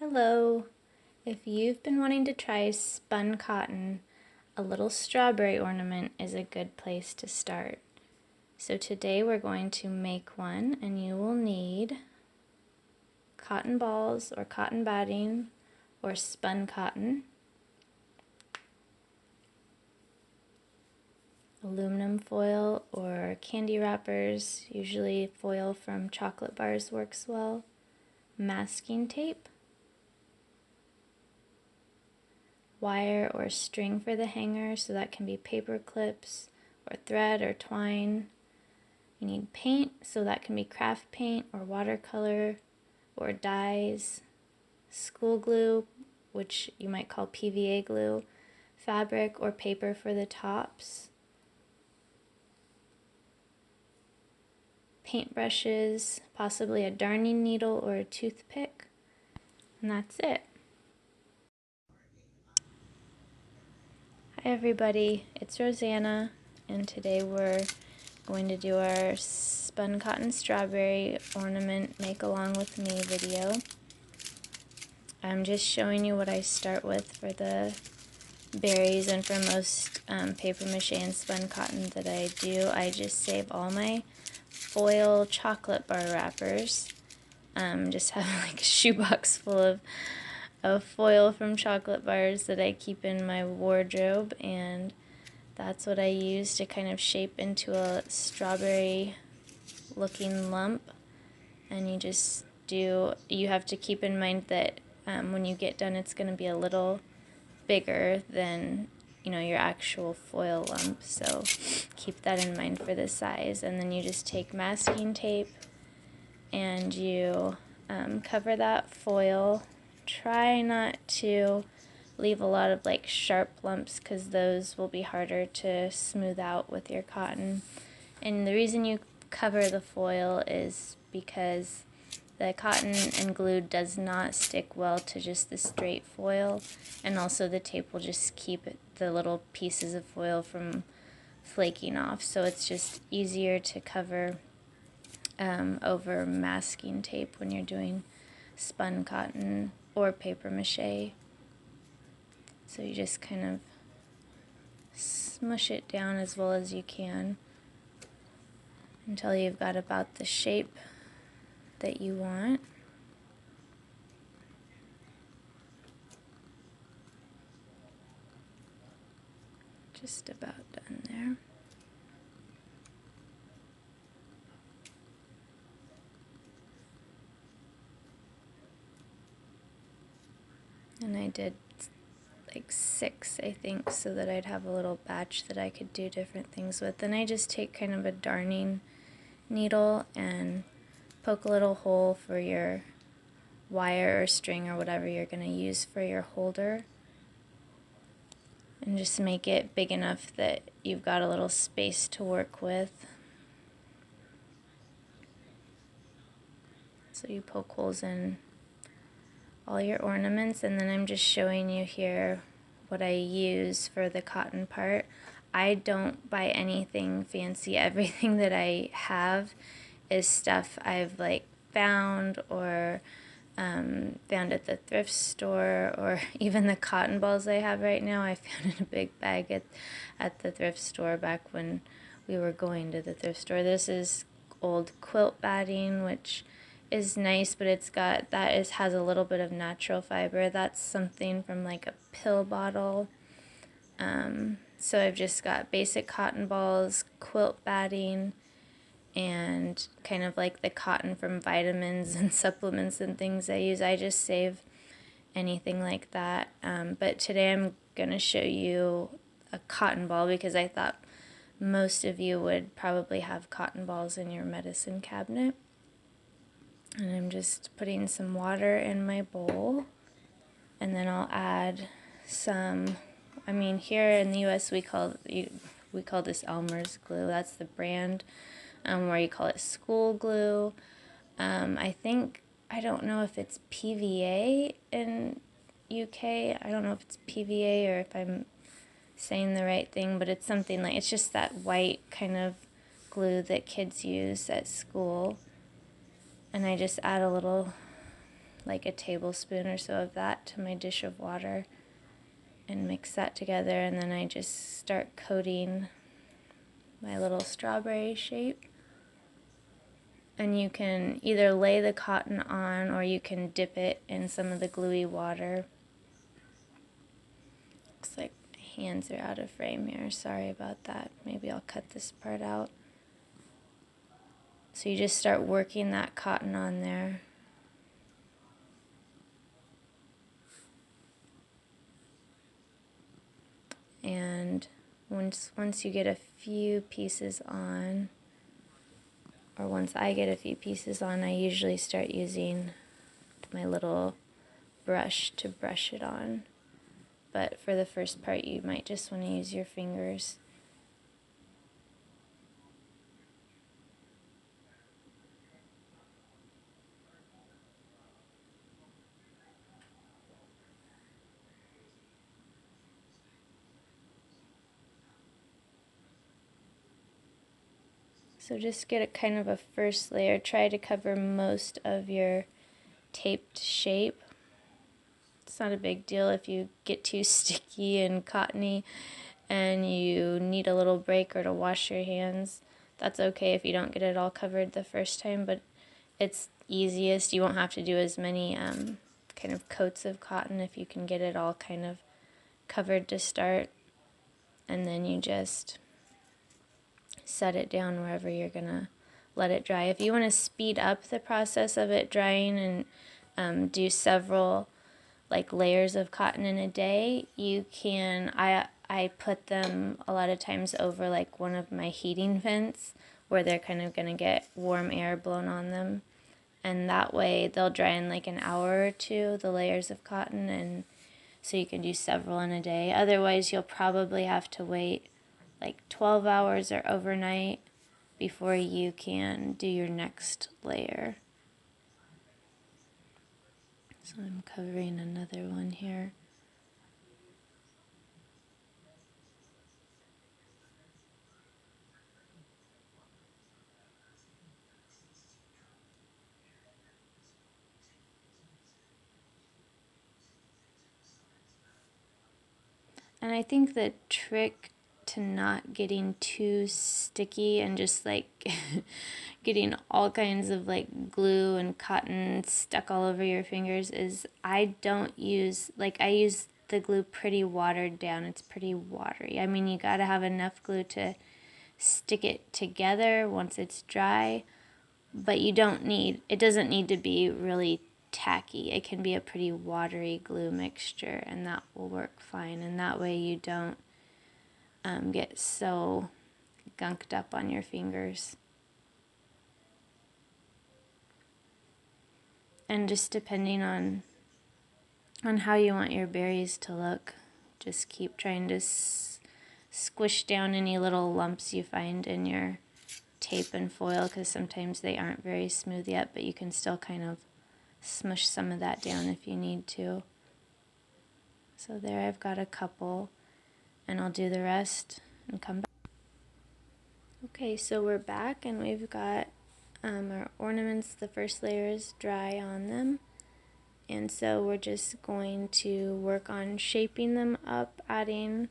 Hello! If you've been wanting to try spun cotton, a little strawberry ornament is a good place to start. So today we're going to make one, and you will need cotton balls or cotton batting or spun cotton, aluminum foil or candy wrappers, usually foil from chocolate bars works well, masking tape, wire or string for the hanger, so that can be paper clips or thread or twine. You need paint, so that can be craft paint or watercolor or dyes, school glue, which you might call PVA glue, fabric or paper for the tops, paintbrushes, possibly a darning needle or a toothpick, and that's it. Hi everybody, it's Rosanna, and today we're going to do our spun cotton strawberry ornament make along with me video. I'm just showing you what I start with for the berries, and for most paper mache and spun cotton that I do, I just save all my foil chocolate bar wrappers. Just have like a shoebox full of foil from chocolate bars that I keep in my wardrobe, and that's what I use to kind of shape into a strawberry looking lump. And you have to keep in mind that when you get done, it's going to be a little bigger than your actual foil lump, so keep that in mind for the size. And then you just take masking tape and you cover that foil. Try not to leave a lot of like sharp lumps, because those will be harder to smooth out with your cotton. And the reason you cover the foil is because the cotton and glue does not stick well to just the straight foil, and also the tape will just keep the little pieces of foil from flaking off, so it's just easier to cover over masking tape when you're doing spun cotton or paper mache. So you just kind of smush it down as well as you can until you've got about the shape that you want. Just about done there. And I did like 6, I think, so that I'd have a little batch that I could do different things with. And I just take kind of a darning needle and poke a little hole for your wire or string or whatever you're going to use for your holder, and just make it big enough that you've got a little space to work with. So you poke holes in all your ornaments, and then I'm just showing you here what I use for the cotton part. I don't buy anything fancy. Everything that I have is stuff I've like found or found at the thrift store, or even the cotton balls I have right now I found in a big bag at the thrift store back when we were going to the thrift store. This is old quilt batting, which is nice, but has a little bit of natural fiber. That's something from like a pill bottle. So I've just got basic cotton balls, quilt batting, and kind of like the cotton from vitamins and supplements and things I use. I just save anything like that. But today I'm going to show you a cotton ball, because I thought most of you would probably have cotton balls in your medicine cabinet. And I'm just putting some water in my bowl, and then I'll add some, here in the US we call this Elmer's glue. That's the brand, where you call it school glue. I don't know if it's PVA in UK. I don't know if it's PVA or if I'm saying the right thing, but it's something like, it's just that white kind of glue that kids use at school. And I just add a little like a tablespoon or so of that to my dish of water and mix that together, and then I just start coating my little strawberry shape. And you can either lay the cotton on or you can dip it in some of the gluey water. Looks like my hands are out of frame here. Sorry about that. Maybe I'll cut this part out. So you just start working that cotton on there. And once you get a few pieces on, or once I get a few pieces on, I usually start using my little brush to brush it on. But for the first part, you might just want to use your fingers. So just get a kind of a first layer. Try to cover most of your taped shape. It's not a big deal if you get too sticky and cottony and you need a little break or to wash your hands. That's okay if you don't get it all covered the first time, but it's easiest. You won't have to do as many kind of coats of cotton if you can get it all kind of covered to start. And then you just set it down wherever you're gonna let it dry. If you want to speed up the process of it drying and do several like layers of cotton in a day, you can. I put them a lot of times over like one of my heating vents where they're kind of gonna get warm air blown on them, and that way they'll dry in like an hour or two, the layers of cotton, and so you can do several in a day. Otherwise you'll probably have to wait like 12 hours or overnight before you can do your next layer. So I'm covering another one here. And I think the trick to not getting too sticky and just like getting all kinds of like glue and cotton stuck all over your fingers is I use the glue pretty watered down. It's pretty watery. I mean, you gotta have enough glue to stick it together once it's dry, but it doesn't need to be really tacky. It can be a pretty watery glue mixture, and that will work fine. And that way you don't get so gunked up on your fingers. And just depending on how you want your berries to look, just keep trying to squish down any little lumps you find in your tape and foil, because sometimes they aren't very smooth yet, but you can still kind of smush some of that down if you need to. So there I've got a couple, and I'll do the rest and come back. Okay, so we're back and we've got our ornaments. The first layer is dry on them, and so we're just going to work on shaping them up, adding,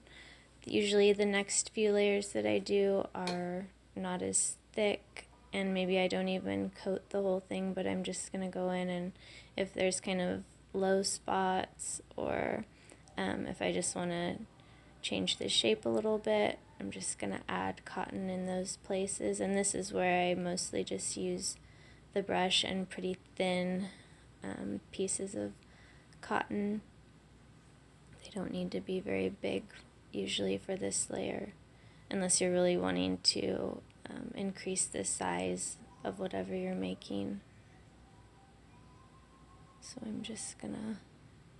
usually the next few layers that I do are not as thick, and maybe I don't even coat the whole thing, but I'm just going to go in, and if there's kind of low spots or if I just want to change the shape a little bit, I'm just going to add cotton in those places. And this is where I mostly just use the brush and pretty thin pieces of cotton. They don't need to be very big usually for this layer, unless you're really wanting to increase the size of whatever you're making. So I'm just gonna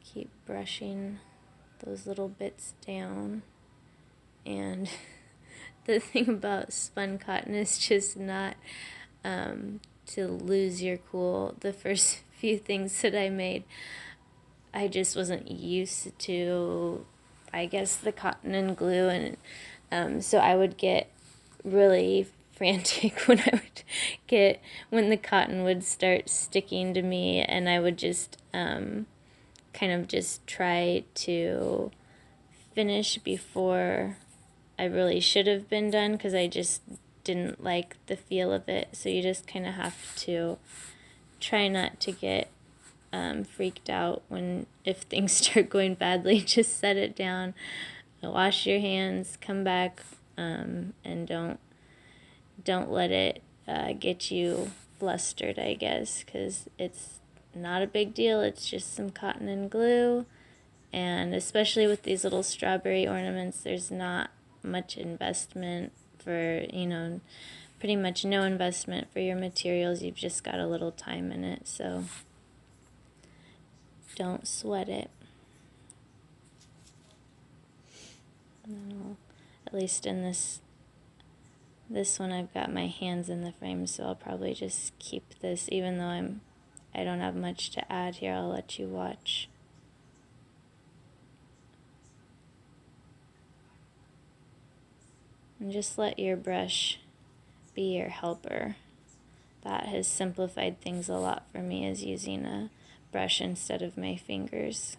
keep brushing those little bits down. And the thing about spun cotton is just not to lose your cool. The first few things that I made, I just wasn't used to, I guess, the cotton and glue, and so I would get really frantic when the cotton would start sticking to me, and I would just kind of just try to finish before I really should have been done, because I just didn't like the feel of it. So you just kind of have to try not to get freaked out if things start going badly. Just set it down, wash your hands, come back, and don't let it get you flustered, I guess, because it's not a big deal. It's just some cotton and glue, and especially with these little strawberry ornaments, there's not much investment for, pretty much no investment for your materials. You've just got a little time in it, so don't sweat it. No, at least in this one, I've got my hands in the frame, so I'll probably just keep this, even though I don't have much to add here. I'll let you watch. And just let your brush be your helper. That has simplified things a lot for me, is using a brush instead of my fingers.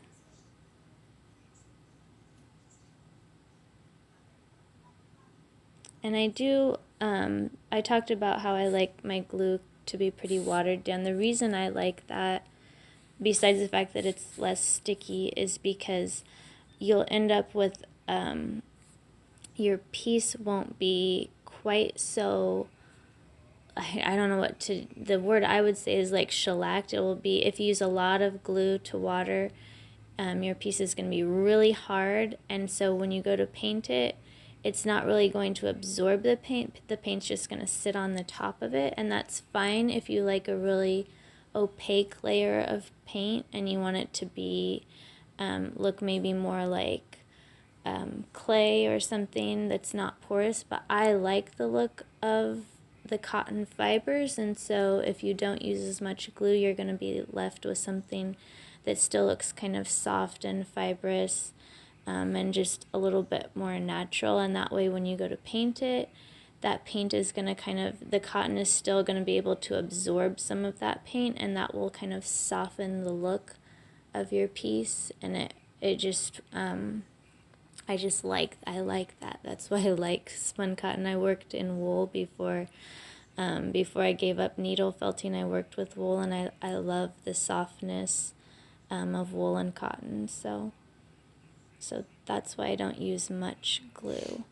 And I talked about how I like my glue to be pretty watered down. The reason I like that, besides the fact that it's less sticky, is because you'll end up with, your piece won't be quite so, I don't know the word I would say is like shellacked. It will be, if you use a lot of glue to water, your piece is going to be really hard, and so when you go to paint it, it's not really going to absorb the paint. The paint's just going to sit on the top of it, and that's fine if you like a really opaque layer of paint and you want it to be look maybe more like clay or something that's not porous. But I like the look of the cotton fibers, and so if you don't use as much glue, you're going to be left with something that still looks kind of soft and fibrous, and just a little bit more natural. And that way when you go to paint it, that paint is going to the cotton is still going to be able to absorb some of that paint, and that will kind of soften the look of your piece. And it just I like that. That's why I like spun cotton. I worked in wool before I gave up needle felting. I worked with wool, and I love the softness of wool and cotton. So that's why I don't use much glue.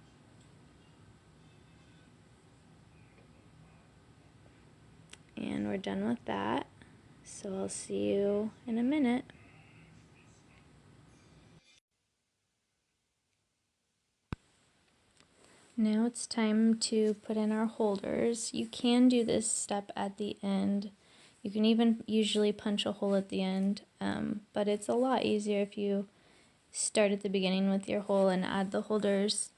And we're done with that. So I'll see you in a minute. Now it's time to put in our holders. You can do this step at the end. You can even usually punch a hole at the end, but it's a lot easier if you start at the beginning with your hole and add the holders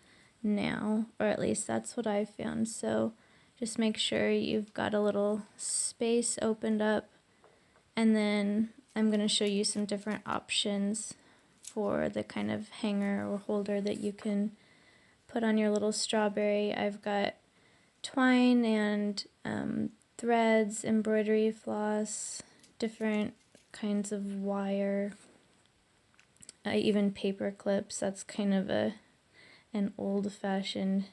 now, or at least that's what I found. So just make sure you've got a little space opened up, and then I'm going to show you some different options for the kind of hanger or holder that you can put on your little strawberry. I've got twine and threads, embroidery floss, different kinds of wire, even paper clips. That's kind of an old-fashioned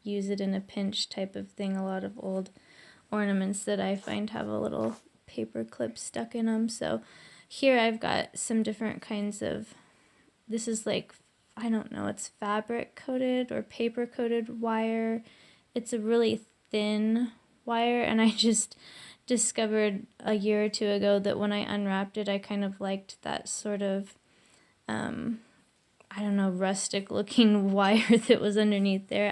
use it in a pinch type of thing. A lot of old ornaments that I find have a little paper clip stuck in them. So here I've got some different kinds of, this is like, I don't know, it's fabric coated or paper coated wire. It's a really thin wire, and I just discovered a year or two ago that when I unwrapped it, I kind of liked that sort of I don't know, rustic looking wire that was underneath there.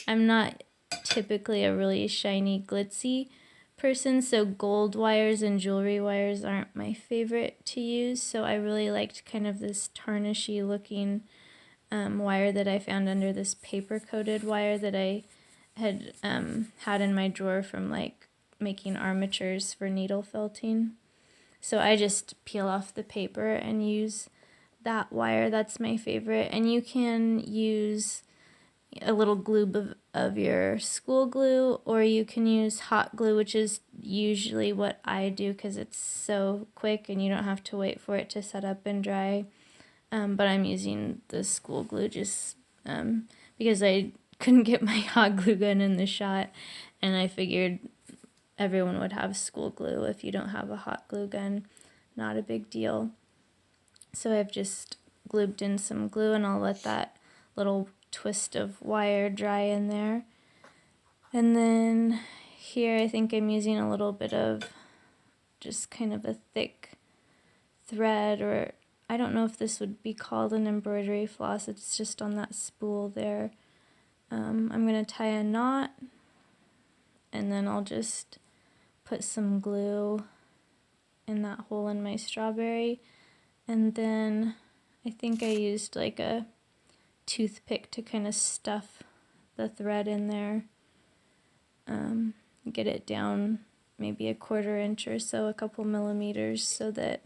I'm not typically a really shiny, glitzy person, so gold wires and jewelry wires aren't my favorite to use. So I really liked kind of this tarnishy looking wire that I found under this paper coated wire that I had had in my drawer from like making armatures for needle felting. So I just peel off the paper and use that wire. That's my favorite. And you can use a little glue of your school glue, or you can use hot glue, which is usually what I do because it's so quick and you don't have to wait for it to set up and dry. But I'm using the school glue just because I couldn't get my hot glue gun in the shot, and I figured everyone would have school glue. If you don't have a hot glue gun, not a big deal. So I've just glued in some glue, and I'll let that little twist of wire dry in there. And then here I think I'm using a little bit of just kind of a thick thread, or I don't know if this would be called an embroidery floss. It's just on that spool there. I'm going to tie a knot, and then I'll just put some glue in that hole in my strawberry. And then I think I used like a toothpick to kind of stuff the thread in there. Get it down maybe a 1/4 inch or so, a couple millimeters, so that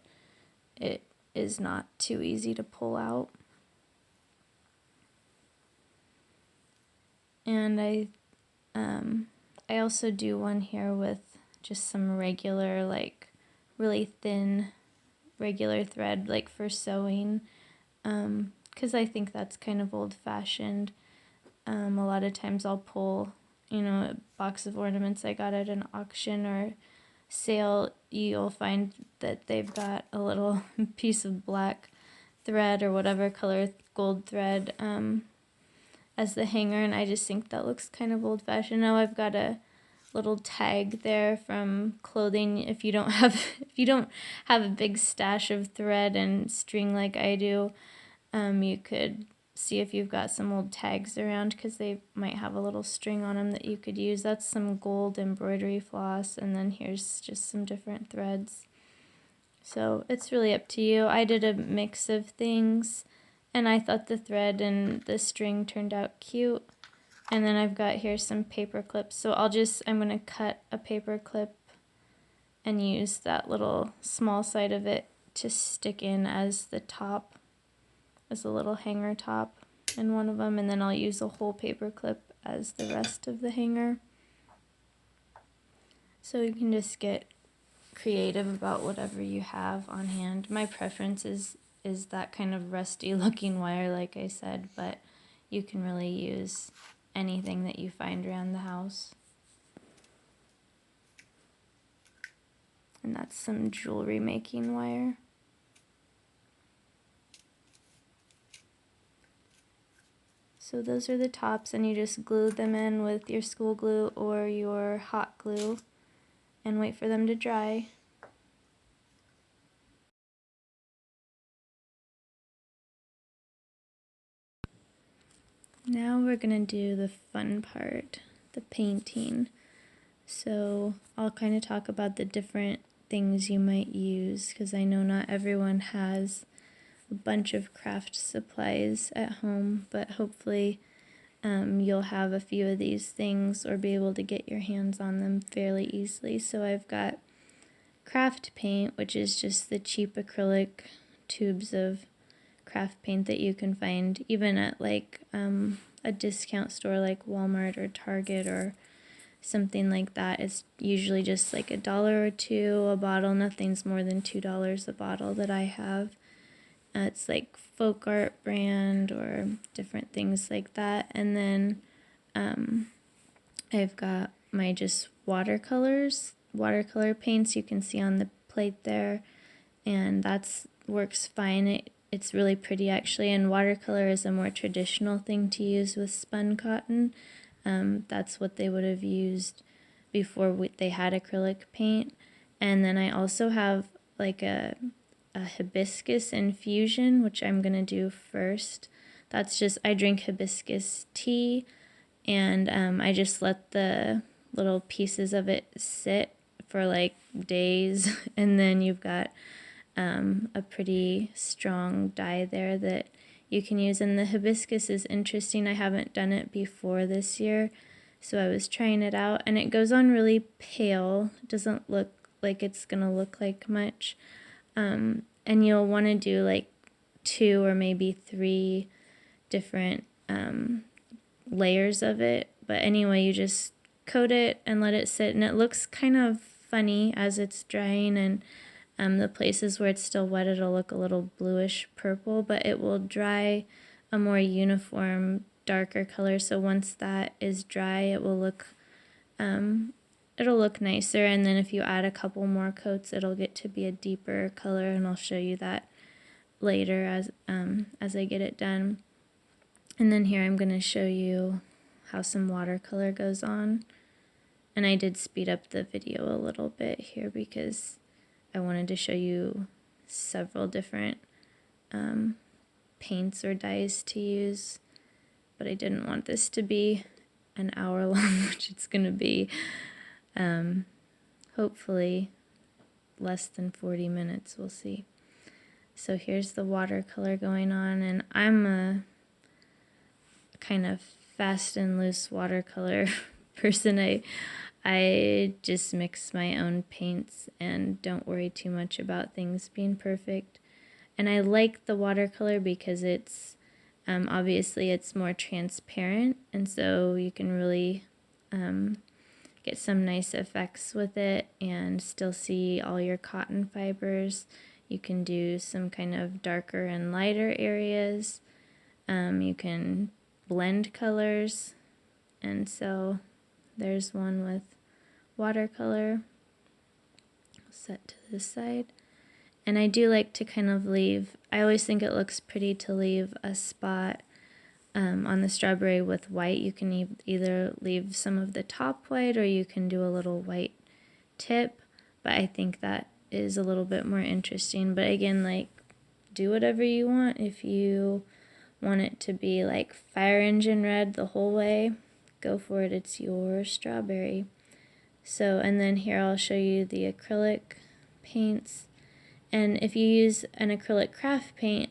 it is not too easy to pull out. And I also do one here with just some regular, like really thin regular thread, like for sewing, because I think that's kind of old-fashioned. A lot of times I'll pull, a box of ornaments I got at an auction or sale. You'll find that they've got a little piece of black thread or whatever color gold thread as the hanger, and I just think that looks kind of old-fashioned. Now I've got a little tag there from clothing. If you don't have a big stash of thread and string like I do, you could see if you've got some old tags around, because they might have a little string on them that you could use. That's some gold embroidery floss, and then here's just some different threads. So it's really up to you. I did a mix of things, and I thought the thread and the string turned out cute. And then I've got here some paper clips. So I'm going to cut a paper clip and use that little small side of it to stick in as the top, as a little hanger top in one of them. And then I'll use a whole paper clip as the rest of the hanger. So you can just get creative about whatever you have on hand. My preference is that kind of rusty looking wire, like I said, but you can really use anything that you find around the house. And that's some jewelry making wire. So those are the tops, and you just glue them in with your school glue or your hot glue and wait for them to dry. Now we're going to do the fun part, the painting. So I'll kind of talk about the different things you might use, because I know not everyone has a bunch of craft supplies at home, but hopefully you'll have a few of these things or be able to get your hands on them fairly easily. So I've got craft paint, which is just the cheap acrylic tubes of craft paint that you can find even at like a discount store like Walmart or Target or something like that. It's usually just like $1 or $2 a bottle. Nothing's more than $2 a bottle that I have. It's like folk art brand or different things like that. And then I've got my just watercolor paints you can see on the plate there, and that's works fine. It's really pretty actually, and watercolor is a more traditional thing to use with spun cotton. That's what they would have used before they had acrylic paint. And then I also have like a hibiscus infusion, which I'm going to do first. That's just, I drink hibiscus tea, and I just let the little pieces of it sit for like days, and then you've got a pretty strong dye there that you can use. And the hibiscus is interesting. I haven't done it before this year, so I was trying it out, and it goes on really pale. It doesn't look like it's gonna look like much. And you'll want to do like 2 or maybe 3 different layers of it. But anyway, you just coat it and let it sit, and it looks kind of funny as it's drying, and the places where it's still wet, it'll look a little bluish purple, but it will dry a more uniform, darker color. So once that is dry, it will look it'll look nicer, and then if you add a couple more coats, it'll get to be a deeper color, and I'll show you that later as I get it done. And then here I'm going to show you how some watercolor goes on. And I did speed up the video a little bit here because I wanted to show you several different paints or dyes to use, but I didn't want this to be an hour long, which it's going to be. Hopefully less than 40 minutes, we'll see. So here's the watercolor going on, and I'm a kind of fast and loose watercolor person. I just mix my own paints and don't worry too much about things being perfect. And I like the watercolor because it's obviously it's more transparent, and so you can really get some nice effects with it and still see all your cotton fibers. You can do some kind of darker and lighter areas. You can blend colors, and so there's one with watercolor. I'll set to this side. And I do like to kind of leave, I always think it looks pretty to leave a spot on the strawberry with white. You can either leave some of the top white, or you can do a little white tip, but I think that is a little bit more interesting. But again, like, do whatever you want. If you want it to be like fire engine red the whole way, go for it. It's your strawberry. So, and then here I'll show you the acrylic paints. And if you use an acrylic craft paint,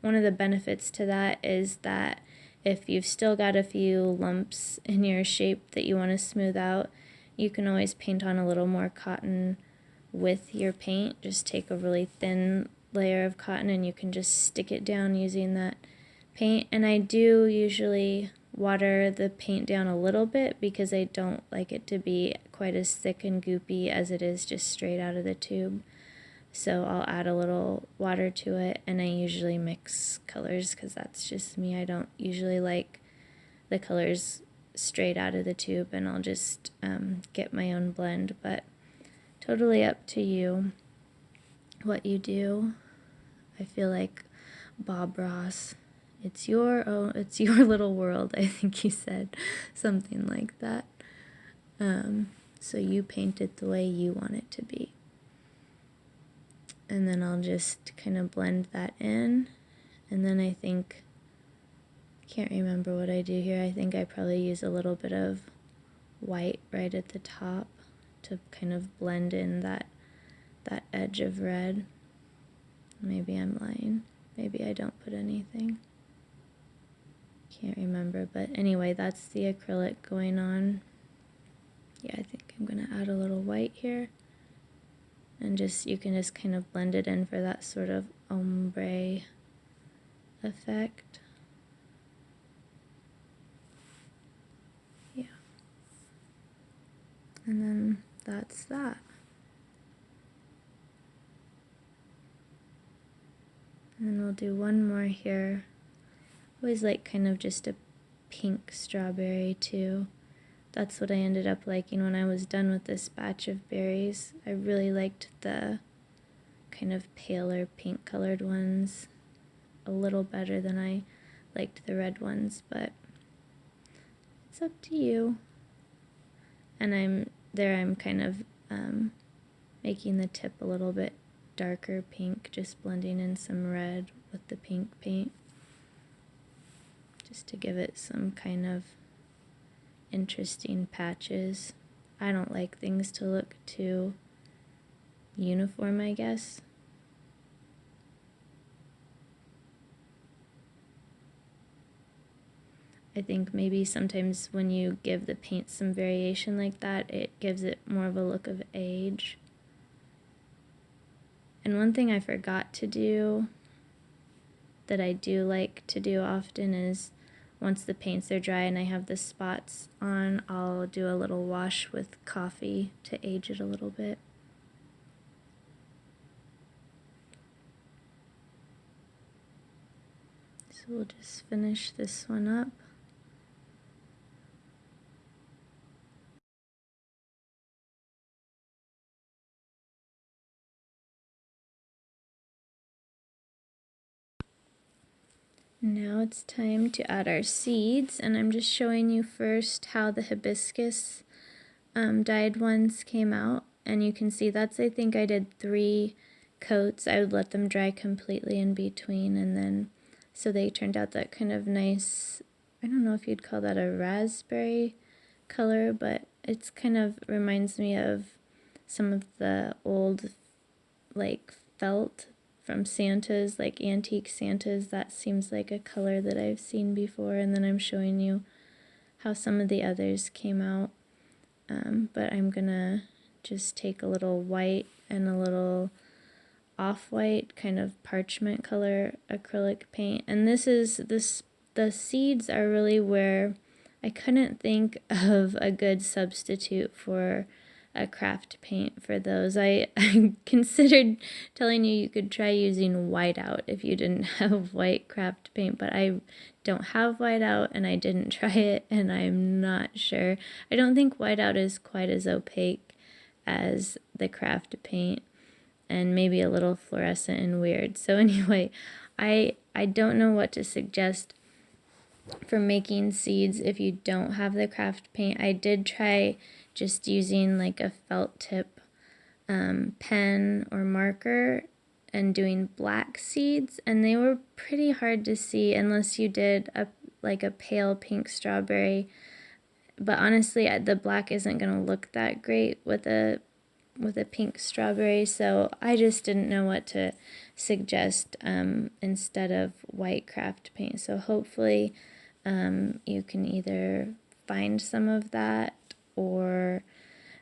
one of the benefits to that is that if you've still got a few lumps in your shape that you want to smooth out, you can always paint on a little more cotton with your paint. Just take a really thin layer of cotton and you can just stick it down using that paint. And I do usually water the paint down a little bit because I don't like it to be quite as thick and goopy as it is just straight out of the tube. So I'll add a little water to it, and I usually mix colors because that's just me. I don't usually like the colors straight out of the tube, and I'll just get my own blend, but totally up to you what you do. I feel like Bob Ross. It's your little world, I think he said, something like that. So you paint it the way you want it to be. And then I'll just kind of blend that in. And then I can't remember what I do here. I think I probably use a little bit of white right at the top to kind of blend in that edge of red. Maybe I'm lying. Maybe I don't put anything. Can't remember, but anyway, that's the acrylic going on. Yeah, I think I'm gonna add a little white here. And you can just kind of blend it in for that sort of ombre effect. Yeah. And then that's that. And then we'll do one more here. I always like kind of just a pink strawberry too. That's what I ended up liking when I was done with this batch of berries. I really liked the kind of paler pink colored ones a little better than I liked the red ones, but it's up to you. And I'm kind of making the tip a little bit darker pink, just blending in some red with the pink paint, just to give it some kind of interesting patches. I don't like things to look too uniform, I guess. I think maybe sometimes when you give the paint some variation like that, it gives it more of a look of age. And one thing I forgot to do that I do like to do often is once the paints are dry and I have the spots on, I'll do a little wash with coffee to age it a little bit. So we'll just finish this one up. Now it's time to add our seeds, and I'm just showing you first how the hibiscus dyed ones came out. And you can see that's, I think I did 3 coats. I would let them dry completely in between, and then so they turned out that kind of nice, I don't know if you'd call that a raspberry color, but it's kind of reminds me of some of the old like felt from Santas, like antique Santas. That seems like a color that I've seen before, and then I'm showing you how some of the others came out. But I'm gonna just take a little white and a little off-white kind of parchment color acrylic paint, and the seeds are really where I couldn't think of a good substitute for a craft paint for those. I considered telling you could try using whiteout if you didn't have white craft paint, but I don't have whiteout and I didn't try it, and I'm not sure. I don't think whiteout is quite as opaque as the craft paint, and maybe a little fluorescent and weird. So anyway, I don't know what to suggest for making seeds if you don't have the craft paint. I did try just using like a felt tip pen or marker and doing black seeds, and they were pretty hard to see unless you did like a pale pink strawberry. But honestly, the black isn't going to look that great with a pink strawberry, so I just didn't know what to suggest instead of white craft paint. So hopefully you can either find some of that, or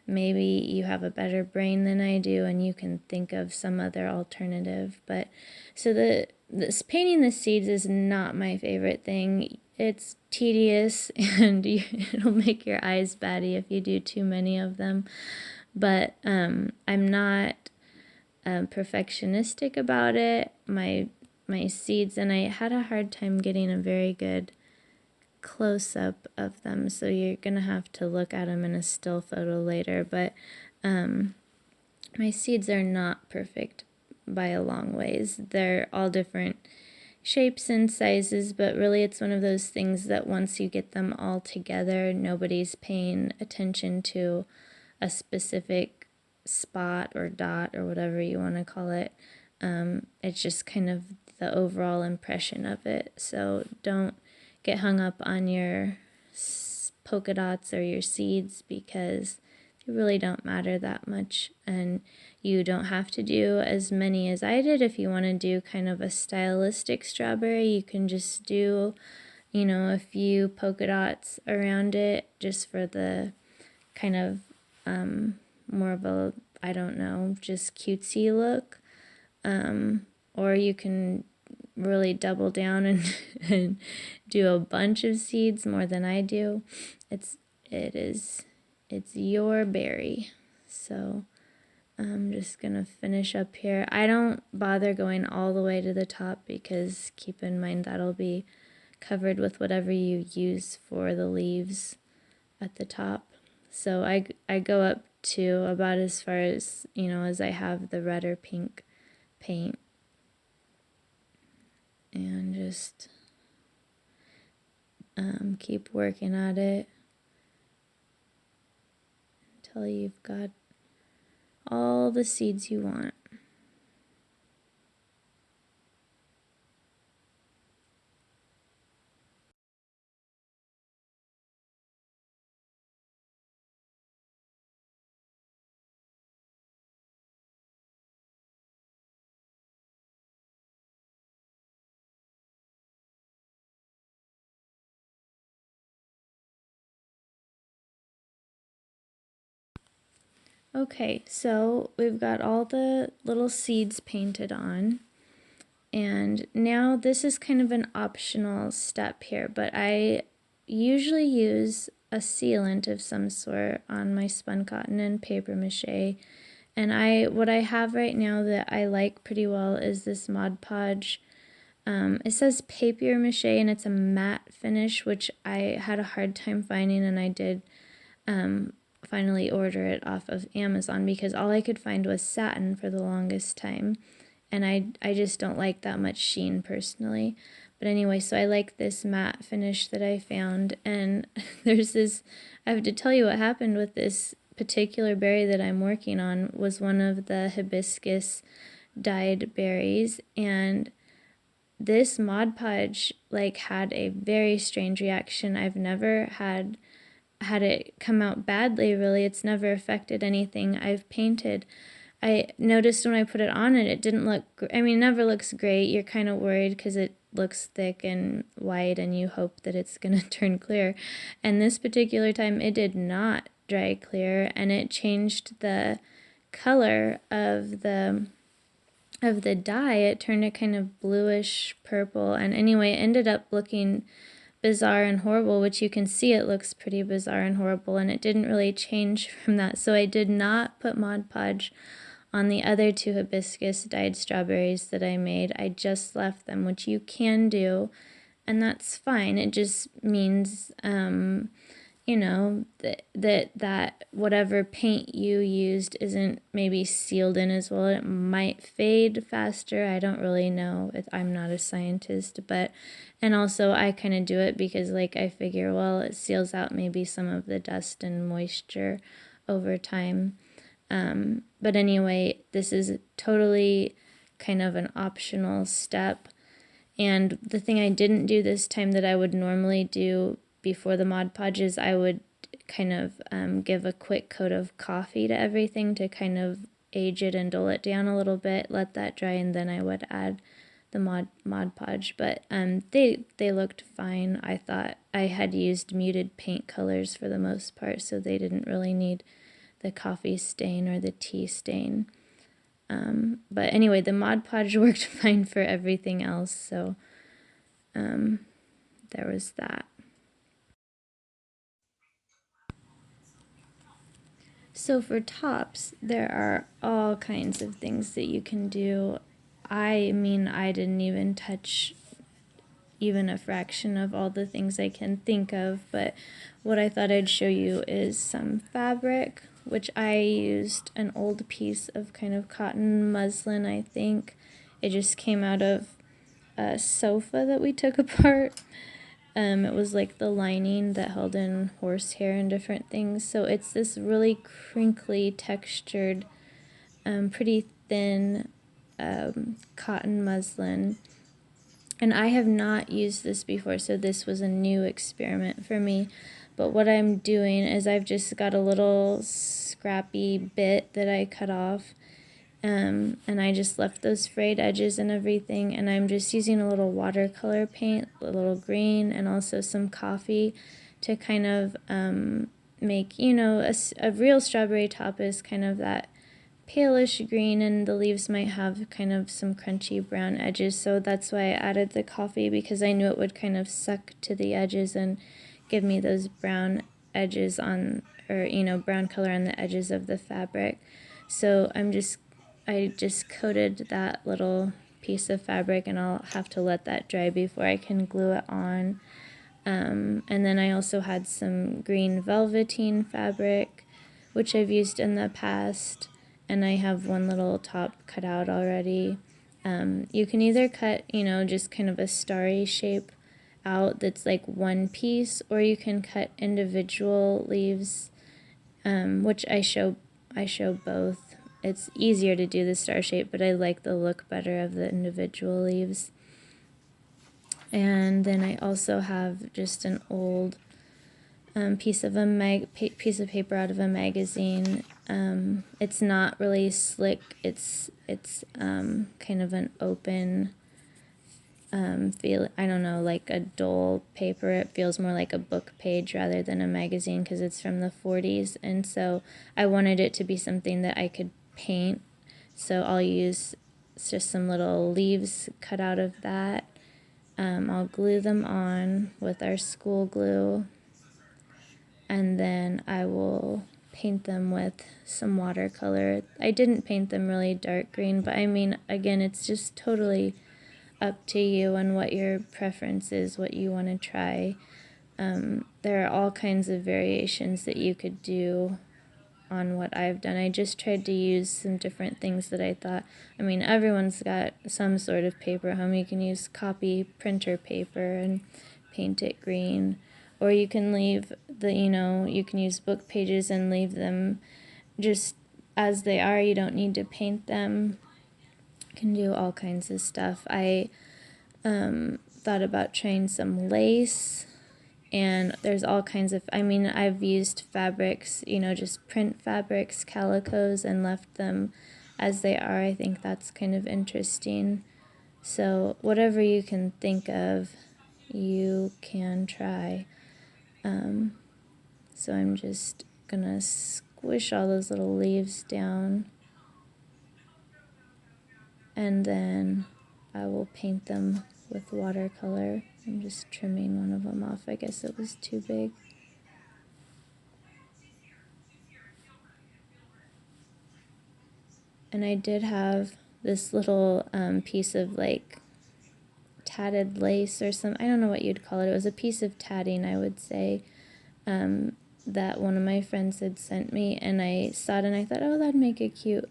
maybe you have a better brain than I do and you can think of some other alternative. But so this painting the seeds is not my favorite thing. It's tedious and it'll make your eyes batty if you do too many of them. But I'm not perfectionistic about it. My seeds, and I had a hard time getting a very good close-up of them, so you're gonna have to look at them in a still photo later. But my seeds are not perfect by a long ways. They're all different shapes and sizes, but really it's one of those things that once you get them all together, nobody's paying attention to a specific spot or dot or whatever you want to call it. It's just kind of the overall impression of it. So don't get hung up on your polka dots or your seeds, because they really don't matter that much, and you don't have to do as many as I did. If you want to do kind of a stylistic strawberry, you can just do, you know, a few polka dots around it just for the kind of more of a, I don't know, just cutesy look. Or you can really double down and do a bunch of seeds, more than I do. It's your berry. So I'm just gonna finish up here. I don't bother going all the way to the top, because keep in mind that'll be covered with whatever you use for the leaves at the top. So I go up to about as far as, you know, as I have the red or pink paint, and just keep working at it until you've got all the seeds you want. Okay, so we've got all the little seeds painted on, And now this is kind of an optional step here, but I usually use a sealant of some sort on my spun cotton and paper mache. And what I have right now that I like pretty well is this Mod Podge. It says papier mache and it's a matte finish, which I had a hard time finding, and I did finally order it off of Amazon because all I could find was satin for the longest time. And I just don't like that much sheen personally. But anyway, so I like this matte finish that I found. And there's this, I have to tell you what happened with this particular berry that I'm working on was one of the hibiscus dyed berries. And this Mod Podge like had a very strange reaction. I've never had it come out badly, really. It's never affected anything I've painted. I noticed when I put it on it didn't look, I mean, it never looks great. You're kind of worried because it looks thick and white and you hope that it's going to turn clear. And this particular time it did not dry clear, and it changed the color of the dye. It turned it kind of bluish purple, and anyway, it ended up looking bizarre and horrible, which you can see it looks pretty bizarre and horrible, and it didn't really change from that. So I did not put Mod Podge on the other two hibiscus dyed strawberries that I made. I just left them, which you can do, and that's fine. It just means you know, that whatever paint you used isn't maybe sealed in as well. It might fade faster. I don't really know. I'm not a scientist, but, and also I kind of do it because like I figure, well, it seals out maybe some of the dust and moisture over time. But anyway, this is totally kind of an optional step. And the thing I didn't do this time that I would normally do before the Mod Podge is I would kind of give a quick coat of coffee to everything to kind of age it and dull it down a little bit, let that dry, and then I would add the Mod Podge. But they looked fine. I thought I had used muted paint colors for the most part, so they didn't really need the coffee stain or the tea stain. But anyway, the Mod Podge worked fine for everything else, so there was that. So for tops, there are all kinds of things that you can do. I mean, I didn't even touch even a fraction of all the things I can think of, but what I thought I'd show you is some fabric, which I used an old piece of kind of cotton muslin, I think. It just came out of a sofa that we took apart. It was like the lining that held in horsehair and different things. So it's this really crinkly, textured, pretty thin cotton muslin. And I have not used this before, so this was a new experiment for me. But what I'm doing is I've just got a little scrappy bit that I cut off. And I just left those frayed edges and everything, and I'm just using a little watercolor paint, a little green, and also some coffee to kind of make, you know, a real strawberry top is kind of that palish green, and the leaves might have kind of some crunchy brown edges, so that's why I added the coffee, because I knew it would kind of suck to the edges and give me those brown edges on, or, you know, brown color on the edges of the fabric. So I just coated that little piece of fabric, and I'll have to let that dry before I can glue it on. And then I also had some green velveteen fabric, which I've used in the past, and I have one little top cut out already. You can either cut, you know, just kind of a starry shape out that's like one piece, or you can cut individual leaves, which I show both. It's easier to do the star shape, but I like the look better of the individual leaves. And then I also have just an old piece of paper out of a magazine. It's not really slick. It's kind of an open feel. I don't know, like a dull paper. It feels more like a book page rather than a magazine because it's from the 40s, and so I wanted it to be something that I could paint. So I'll use it's just some little leaves cut out of that. I'll glue them on with our school glue, and then I will paint them with some watercolor. I didn't paint them really dark green, but I mean, again, it's just totally up to you and what your preference is, what you want to try. There are all kinds of variations that you could do on what I've done. I just tried to use some different things that I thought, I mean, everyone's got some sort of paper at home. You can use copy printer paper and paint it green, or you can leave the, you can use book pages and leave them just as they are. You don't need to paint them. You can do all kinds of stuff. I thought about trying some lace, and there's all kinds of, I mean, I've used fabrics, just print fabrics, calicos, and left them as they are. I think that's kind of interesting. So whatever you can think of, you can try. So I'm just gonna squish all those little leaves down, and then I will paint them with watercolor. I'm just trimming one of them off. I guess it was too big. And I did have this little piece of like tatted lace or some, I don't know what you'd call it. It was a piece of tatting, I would say, that one of my friends had sent me, and I saw it and I thought, oh, that'd make a cute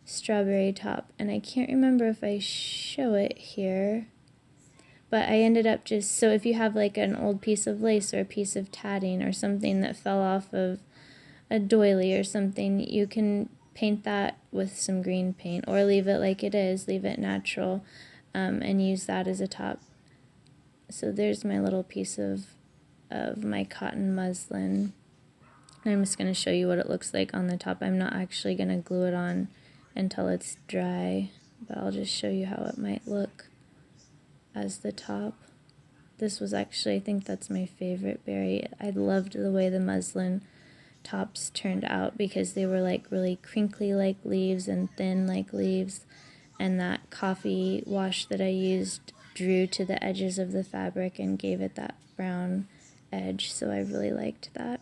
strawberry top. And I can't remember if I show it here, but I ended up just, so if you have like an old piece of lace or a piece of tatting or something that fell off of a doily or something, you can paint that with some green paint, or leave it like it is, leave it natural, and use that as a top. So there's my little piece of my cotton muslin. And I'm just going to show you what it looks like on the top. I'm not actually going to glue it on until it's dry, but I'll just show you how it might look as the top. This was actually, I think that's my favorite berry. I loved the way the muslin tops turned out because they were like really crinkly like leaves and thin like leaves, and that coffee wash that I used drew to the edges of the fabric and gave it that brown edge, so I really liked that.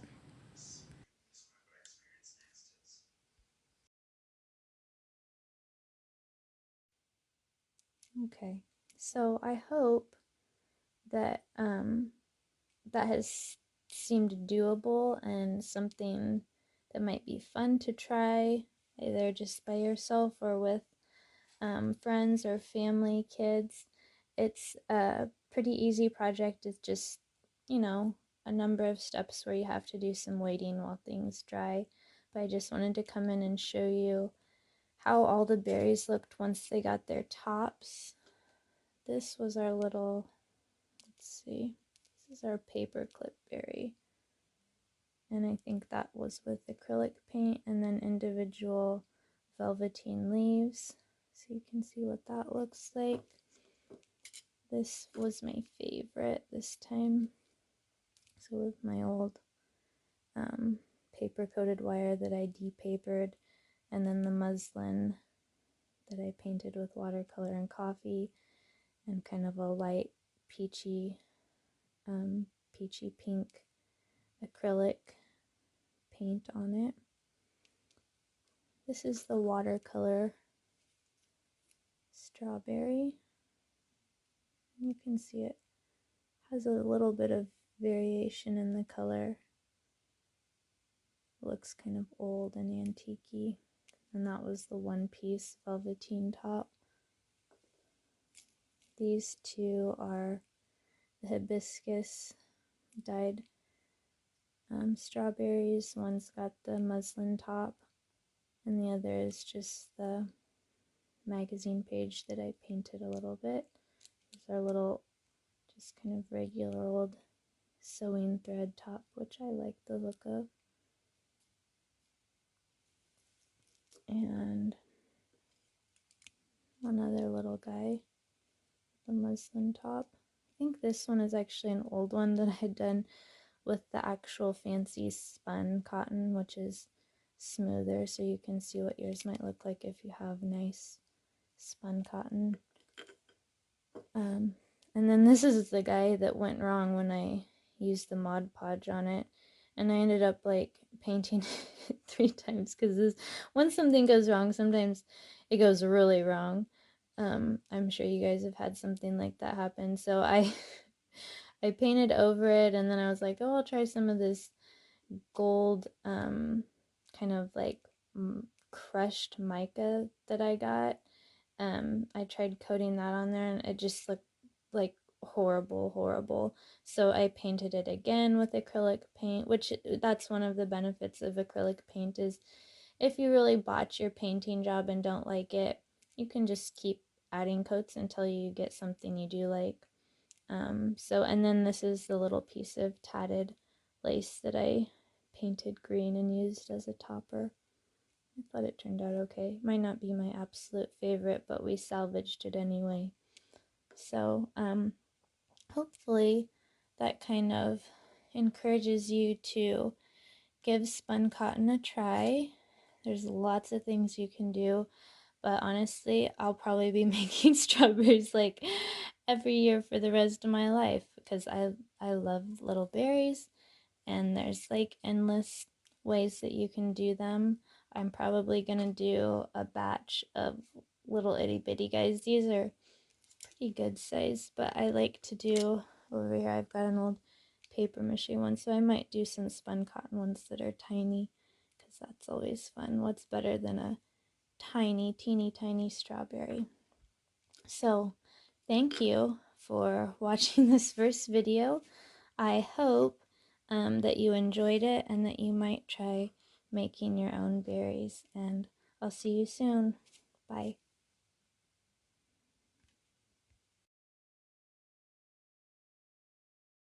Okay, so I hope that that has seemed doable and something that might be fun to try, either just by yourself or with friends or family, kids. It's a pretty easy project. It's just, a number of steps where you have to do some waiting while things dry. But I just wanted to come in and show you how all the berries looked once they got their tops. This was our little, let's see, this is our paper clip berry. And I think that was with acrylic paint, and then individual velveteen leaves. So you can see what that looks like. This was my favorite this time. So with my old paper coated wire that I depapered, and then the muslin that I painted with watercolor and coffee, and kind of a light peachy pink acrylic paint on it. This is the watercolor strawberry. You can see it has a little bit of variation in the color. It looks kind of old and antique-y. And that was the one piece velveteen top. These two are the hibiscus dyed strawberries. One's got the muslin top, and the other is just the magazine page that I painted a little bit. These are little, just kind of regular old sewing thread top, which I like the look of. And another little guy, the muslin top. I think this one is actually an old one that I had done with the actual fancy spun cotton, which is smoother, so you can see what yours might look like if you have nice spun cotton. And then this is the guy that went wrong when I used the Mod Podge on it, and I ended up like painting it 3 times because once something goes wrong, sometimes it goes really wrong. I'm sure you guys have had something like that happen. So I I painted over it, and then I was like, oh, I'll try some of this gold kind of like crushed mica that I got. I tried coating that on there, and it just looked like horrible. So I painted it again with acrylic paint, which that's one of the benefits of acrylic paint is if you really botch your painting job and don't like it, you can just keep adding coats until you get something you do like. And then this is the little piece of tatted lace that I painted green and used as a topper. I thought it turned out okay. Might not be my absolute favorite, but we salvaged it anyway. So, hopefully that kind of encourages you to give spun cotton a try. There's lots of things you can do, but honestly, I'll probably be making strawberries like every year for the rest of my life because I love little berries, and there's like endless ways that you can do them. I'm probably gonna do a batch of little itty bitty guys. These are pretty good size, but I like to do over here. I've got an old paper mache one, so I might do some spun cotton ones that are tiny because that's always fun. What's better than a tiny, teeny tiny strawberry? So, thank you for watching this first video. I hope that you enjoyed it and that you might try making your own berries. And I'll see you soon. Bye.